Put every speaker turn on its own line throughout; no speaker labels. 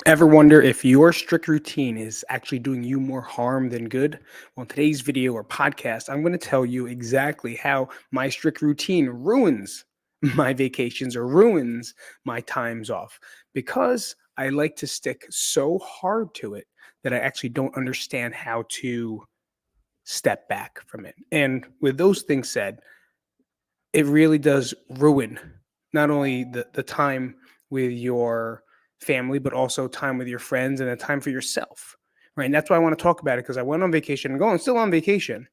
Ever wonder if your strict routine is actually doing you more harm than good? Well, in today's video or podcast, I'm going to tell you exactly how my strict routine ruins my vacations or ruins my times off because I like to stick so hard to it that I actually don't understand how to step back from it. And with those things said, it really does ruin not only the time with your family, but also time with your friends and a time for yourself. Right. And that's why I want to talk about it because I went on vacation and going still on vacation,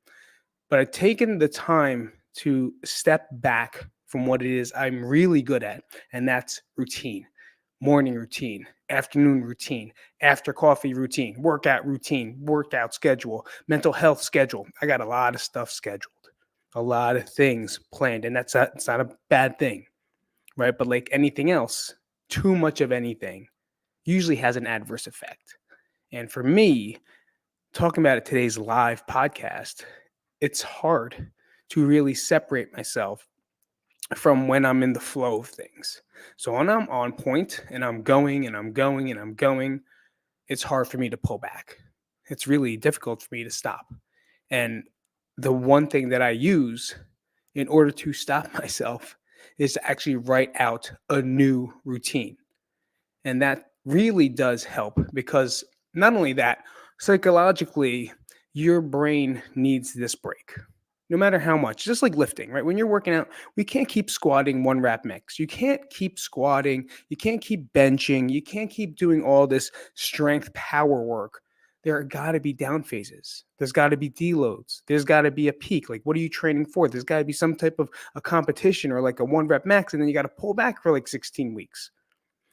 but I've taken the time to step back from what it is I'm really good at, and that's routine. Morning routine, afternoon routine, after coffee routine, workout schedule, mental health schedule. I got a lot of stuff scheduled, a lot of things planned, and it's not a bad thing, right? But like anything else, too much of anything usually has an adverse effect. And for me, talking about it today's live podcast, it's hard to really separate myself from when I'm in the flow of things. So when I'm on point and I'm going and I'm going and I'm going, it's hard for me to pull back. It's really difficult for me to stop. And the one thing that I use in order to stop myself is to actually write out a new routine. And that really does help because not only that, psychologically, your brain needs this break. No matter how much, just like lifting, right? When you're working out, we can't keep squatting one rep max. You can't keep squatting. You can't keep benching. You can't keep doing all this strength power work. There are got to be down phases. There's got to be deloads. There's got to be a peak. Like, what are you training for? There's got to be some type of a competition or like a one rep max, and then you got to pull back for like 16 weeks.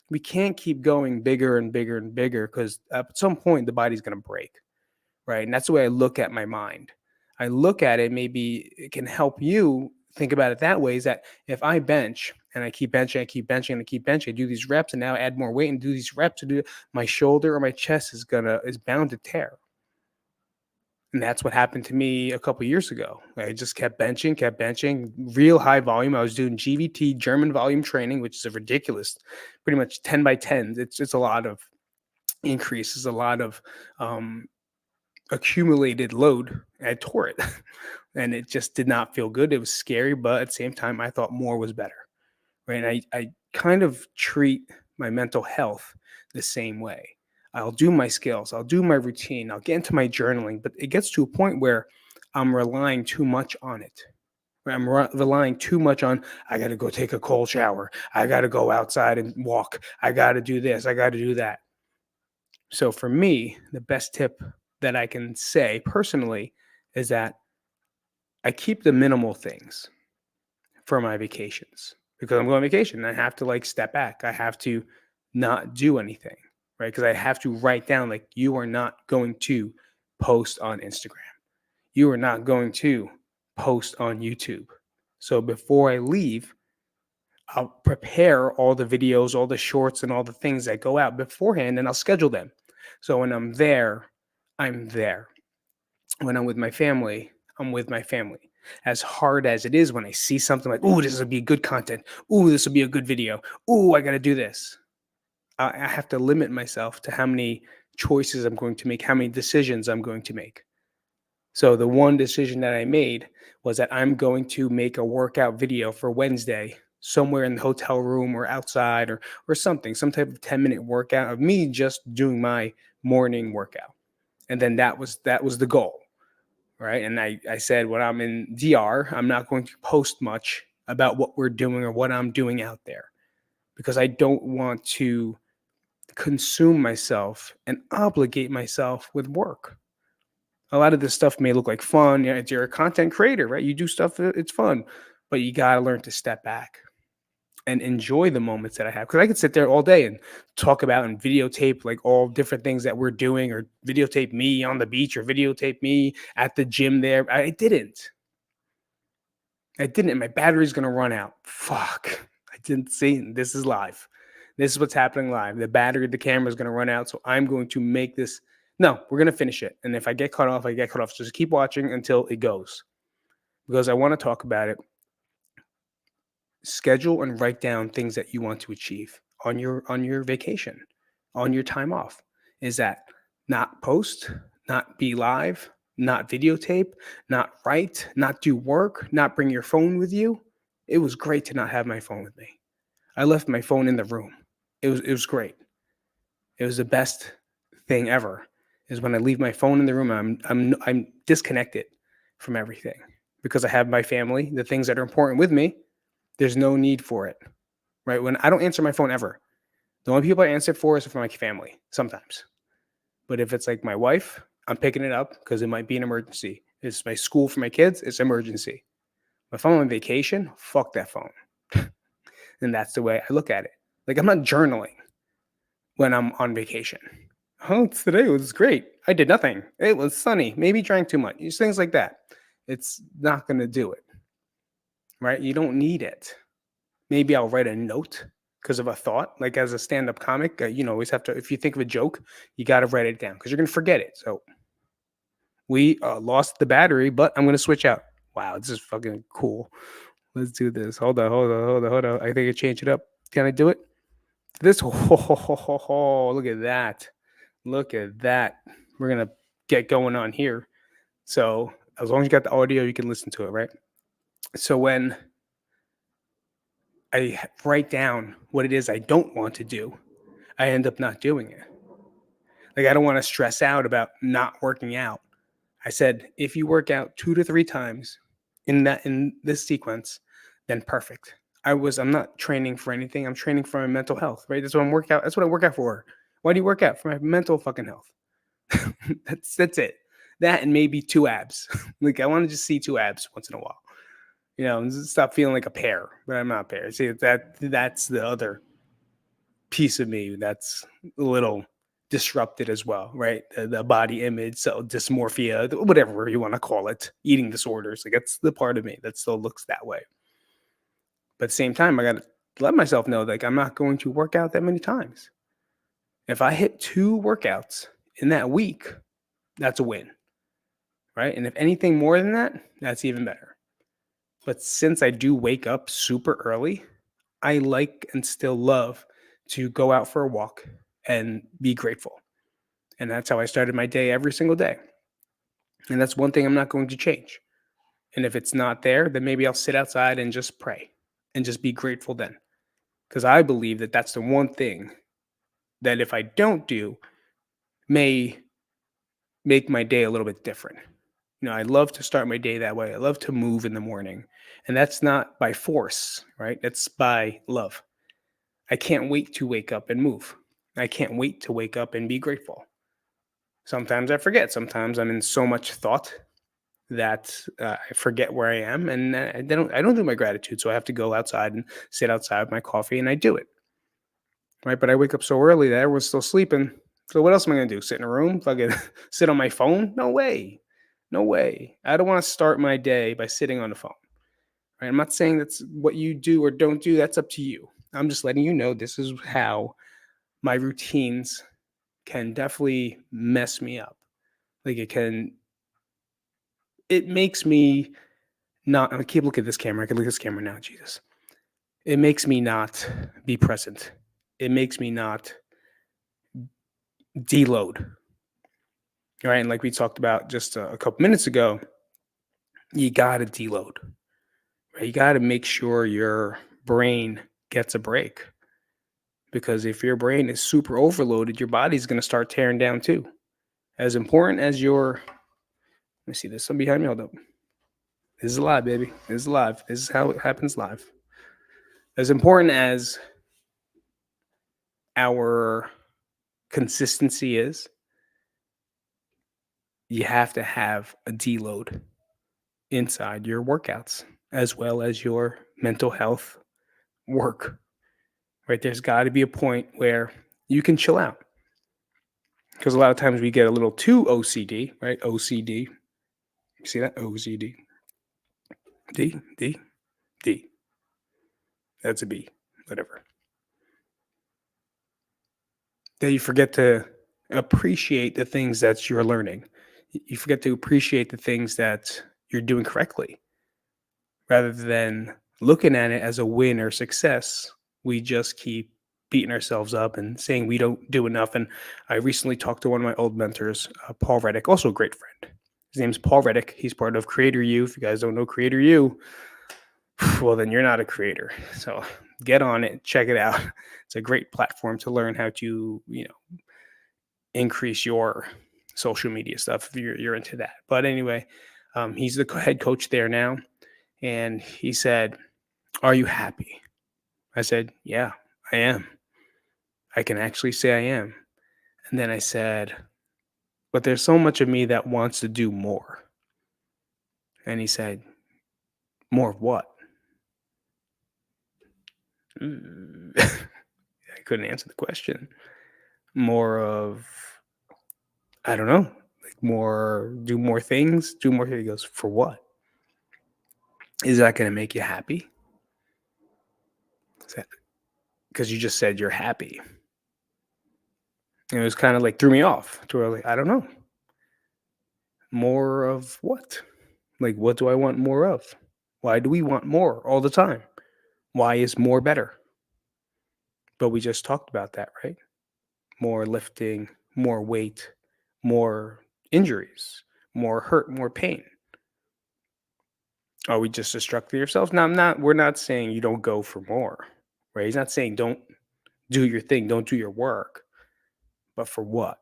We can't keep going bigger and bigger and bigger because at some point the body's going to break, right? And that's the way I look at my mind. I look at it, maybe it can help you think about it that way, is that if I bench and I keep benching, I keep benching, and I keep benching, I do these reps and now add more weight and do these reps to do, my shoulder or my chest is bound to tear. And that's what happened to me a couple years ago. I just kept benching, real high volume. I was doing GVT, German volume training, which is a ridiculous, pretty much 10 by 10. It's a lot of increases, a lot of um, accumulated load. I tore it, and it just did not feel good. It was scary, but at the same time, I thought more was better. Right? And I kind of treat my mental health the same way. I'll do my skills, I'll do my routine, I'll get into my journaling, but it gets to a point where I'm relying too much on it. Where I'm relying too much on, I got to go take a cold shower. I got to go outside and walk. I got to do this. I got to do that. So for me, the best tip that I can say personally is that I keep the minimal things for my vacations because I'm going on vacation and I have to like step back. I have to not do anything, right? Because I have to write down like you are not going to post on Instagram. You are not going to post on YouTube. So before I leave, I'll prepare all the videos, all the shorts, and all the things that go out beforehand and I'll schedule them. So when I'm there, I'm there. When I'm with my family, I'm with my family. As hard as it is when I see something like, "Ooh, this will be good content. Ooh, this will be a good video. Ooh, I got to do this." I have to limit myself to how many choices I'm going to make, how many decisions I'm going to make. So the one decision that I made was that I'm going to make a workout video for Wednesday somewhere in the hotel room or outside or something, some type of 10-minute workout of me just doing my morning workout. And then that was the goal, right? And I said when I'm in DR, I'm not going to post much about what we're doing or what I'm doing out there because I don't want to consume myself and obligate myself with work. A lot of this stuff may look like fun. You know, you're a content creator, right? You do stuff, it's fun, but you got to learn to step back and enjoy the moments that I have. Because I could sit there all day and talk about and videotape like all different things that we're doing, or videotape me on the beach, or videotape me at the gym there. I didn't. I didn't. And my battery's going to run out. Fuck. I didn't see it. This is live. This is what's happening live. The battery, the camera is going to run out. So I'm going to make this. No, we're going to finish it. And if I get cut off, I get cut off. So just keep watching until it goes because I want to talk about it. Schedule and write down things that you want to achieve on your vacation, on your time off? Is that not post, not be live, not videotape, not write, not do work, not bring your phone with you? It was great to not have my phone with me. I left my phone in the room. It was great. It was the best thing ever. Is when I leave my phone in the room, I'm disconnected from everything because I have my family, the things that are important with me. There's no need for it, right? When I don't answer my phone ever, the only people I answer for is for my family sometimes. But if it's like my wife, I'm picking it up because it might be an emergency. It's my school for my kids, it's emergency. If I'm on vacation, fuck that phone. And that's the way I look at it. Like I'm not journaling when I'm on vacation. Oh, today was great. I did nothing. It was sunny. Maybe drank too much. Just things like that. It's not going to do it, right? You don't need it. Maybe I'll write a note because of a thought. Like as a stand-up comic, always have to. If you think of a joke, you got to write it down because you're going to forget it. So we lost the battery, but I'm going to switch out. Wow, this is fucking cool. Let's do this. Hold on. I think I changed it up. Can I do it? This. Look at that. Look at that. We're going to get going on here. So as long as you got the audio, you can listen to it, right? So when I write down what it is I don't want to do, I end up not doing it. Like I don't want to stress out about not working out. I said, if you work out 2 to 3 times in this sequence, then perfect. I'm not training for anything. I'm training for my mental health, right? That's what I work out for. Why do you work out? For my mental fucking health. That's it. That and maybe 2 abs. Like I want to just see 2 abs once in a while. And stop feeling like a pear, but I'm not a pear. See that's the other piece of me that's a little disrupted as well, right? The body image, so dysmorphia, whatever you want to call it, eating disorders. Like that's the part of me that still looks that way. But at the same time, I got to let myself know like I'm not going to work out that many times. If I hit 2 workouts in that week, that's a win, right? And if anything more than that, that's even better. But since I do wake up super early, I like and still love to go out for a walk and be grateful. And that's how I started my day every single day. And that's one thing I'm not going to change. And if it's not there, then maybe I'll sit outside and just pray and just be grateful then. Because I believe that that's the one thing that if I don't do, may make my day a little bit different. I love to start my day that way. I love to move in the morning. And that's not by force, right? That's by love. I can't wait to wake up and move. I can't wait to wake up and be grateful. Sometimes I forget. Sometimes I'm in so much thought that I forget where I am, and I don't do my gratitude. So I have to go outside and sit outside with my coffee, and I do it. Right, but I wake up so early that everyone's still sleeping. So what else am I gonna do? Sit in a room? Fucking sit on my phone? No way. No way. I don't want to start my day by sitting on the phone. Right? I'm not saying that's what you do or don't do. That's up to you. I'm just letting you know this is how my routines can definitely mess me up. Like it makes me not, I keep looking at this camera. I can look at this camera now, Jesus. It makes me not be present. It makes me not deload. Right. And like we talked about just a couple minutes ago, you got to deload. Right? You got to make sure your brain gets a break. Because if your brain is super overloaded, your body's going to start tearing down too. As important as let me see, there's some behind me. Hold up. This is live, baby. This is live. This is how it happens live. As important as our consistency is, you have to have a deload inside your workouts as well as your mental health work. Right? There's got to be a point where you can chill out. Because a lot of times we get a little too OCD, right? OCD. You see that? OCD. D. That's a B. Whatever. That you forget to appreciate the things that you're learning. You forget to appreciate the things that you're doing correctly. Rather than looking at it as a win or success, we just keep beating ourselves up and saying we don't do enough. And I recently talked to one of my old mentors, Paul Reddick, also a great friend. His name's Paul Reddick. He's part of Creator U. If you guys don't know Creator U, well, then you're not a creator. So get on it, check it out. It's a great platform to learn how to, increase your social media stuff if you're into that. But anyway, he's the head coach there now, and he said, "Are you happy?" I said, "Yeah, I am. I can actually say I am." And then I said, "But there's so much of me that wants to do more." And he said, "More of what?" Mm. I couldn't answer the question. More of, I don't know, like do more things, do more. He goes, "For what? Is that going to make you happy?" Because you just said you're happy. And it was kind of like threw me off to where like, I don't know. More of what? Like, what do I want more of? Why do we want more all the time? Why is more better? But we just talked about that, right? More lifting, more weight, more injuries, more hurt, more pain. Are we just destructing yourself? Now, we're not saying you don't go for more, right? He's not saying don't do your thing, don't do your work, but for what?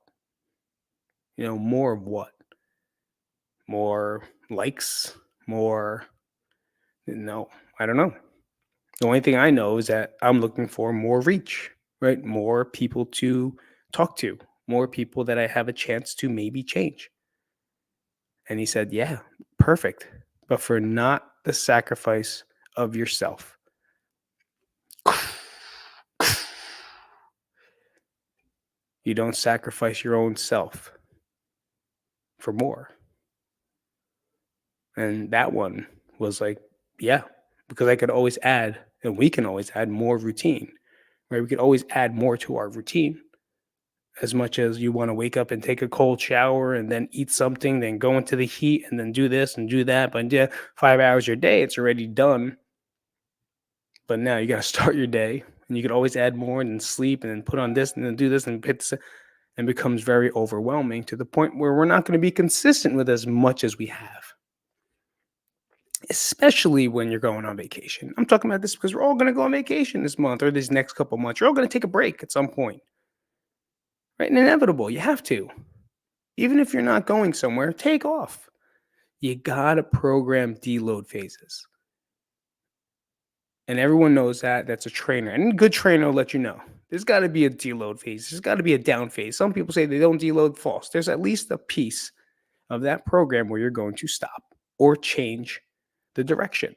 More of what? More likes? More? No, I don't know. The only thing I know is that I'm looking for more reach, right? More people to talk to, more people that I have a chance to maybe change. And he said, "Yeah, perfect. But for not the sacrifice of yourself." You don't sacrifice your own self for more. And that one was like, yeah, because I could always add, and we can always add more routine, right? We could always add more to our routine. As much as you want to wake up and take a cold shower and then eat something, then go into the heat and then do this and do that. But yeah, 5 hours your day, it's already done. But now you got to start your day, and you could always add more and then sleep and then put on this and then do this and hit this, and becomes very overwhelming to the point where we're not going to be consistent with as much as we have, especially when you're going on vacation. I'm talking about this because we're all going to go on vacation this month or these next couple months. You're all going to take a break at some point, right? And inevitable. You have to. Even if you're not going somewhere, take off. You got to program deload phases. And everyone knows that. That's a trainer. And a good trainer will let you know. There's got to be a deload phase. There's got to be a down phase. Some people say they don't deload. False. There's at least a piece of that program where you're going to stop or change the direction,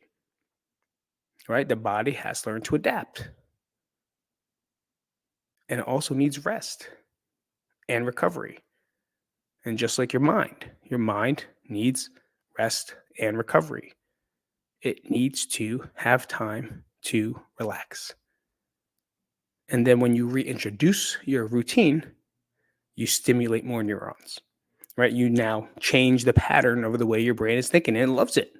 right? The body has learned to adapt. And it also needs rest and recovery. And just like your mind needs rest and recovery. It needs to have time to relax. And then when you reintroduce your routine, you stimulate more neurons, right? You now change the pattern of the way your brain is thinking, and it loves it.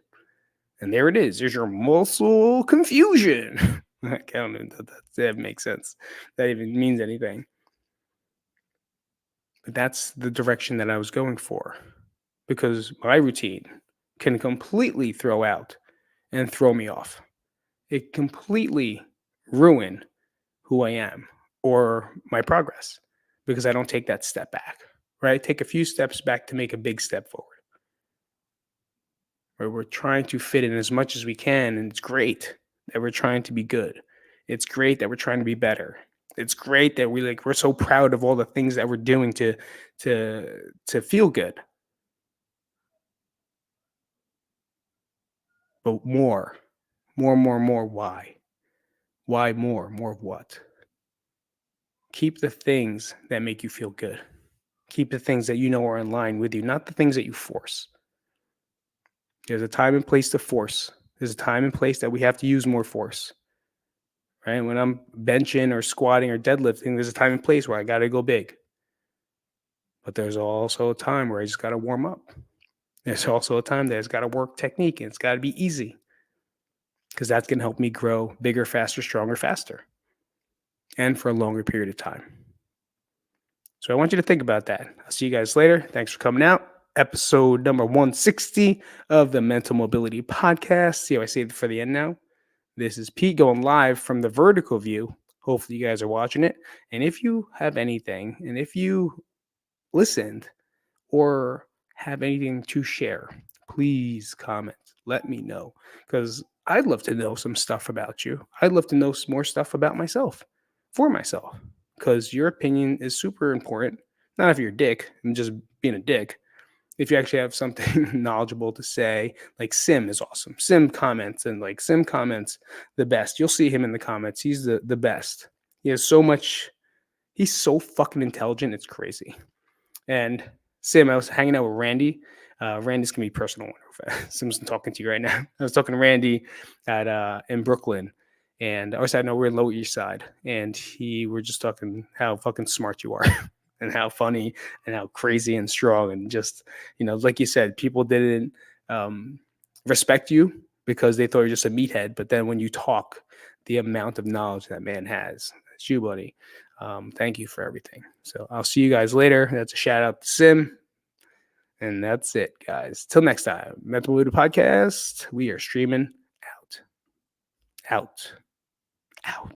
And there it is. There's your muscle confusion. I don't know if that makes sense. That even means anything. But that's the direction that I was going for, because my routine can completely throw out and throw me off. It completely ruin who I am or my progress because I don't take that step back, right? Take a few steps back to make a big step forward. Where we're trying to fit in as much as we can, and it's great that we're trying to be good. It's great that we're trying to be better. It's great that we're so proud of all the things that we're doing to feel good. But more. Why? Why more? More of what? Keep the things that make you feel good. Keep the things that you know are in line with you, not the things that you force. There's a time and place to force. There's a time and place that we have to use more force. Right? When I'm benching or squatting or deadlifting, there's a time and place where I got to go big. But there's also a time where I just got to warm up. There's also a time that it's got to work technique, and it's got to be easy, because that's going to help me grow bigger, faster, stronger, faster. and for a longer period of time. So I want you to think about that. I'll see you guys later. Thanks for coming out. Episode number 160 of the Mental Mobility Podcast. See how I saved it for the end now? This is Pete going live from the vertical view. Hopefully, you guys are watching it. And if you have anything, and if you listened or have anything to share, please comment. Let me know because I'd love to know some stuff about you. I'd love to know some more stuff about myself for myself because your opinion is super important. Not if you're a dick and just being a dick. If you actually have something knowledgeable to say, like Sim is awesome. Sim comments the best. You'll see him in the comments. He's the best. He has so much. He's so fucking intelligent. It's crazy. And Sim, I was hanging out with Randy. Randy's gonna be personal. Sim's talking to you right now. I was talking to Randy at in Brooklyn, and I said, no, we're in Lower East Side, and we're just talking how fucking smart you are, and how funny, and how crazy and strong, and just like you said, people didn't respect you because they thought you're just a meathead, but then when you talk, the amount of knowledge that man has, it's you, buddy. Thank you for everything. So I'll see you guys later. That's a shout out to Sim. And that's it, guys. Till next time, Mental Mood Podcast. We are streaming out. Out. Out.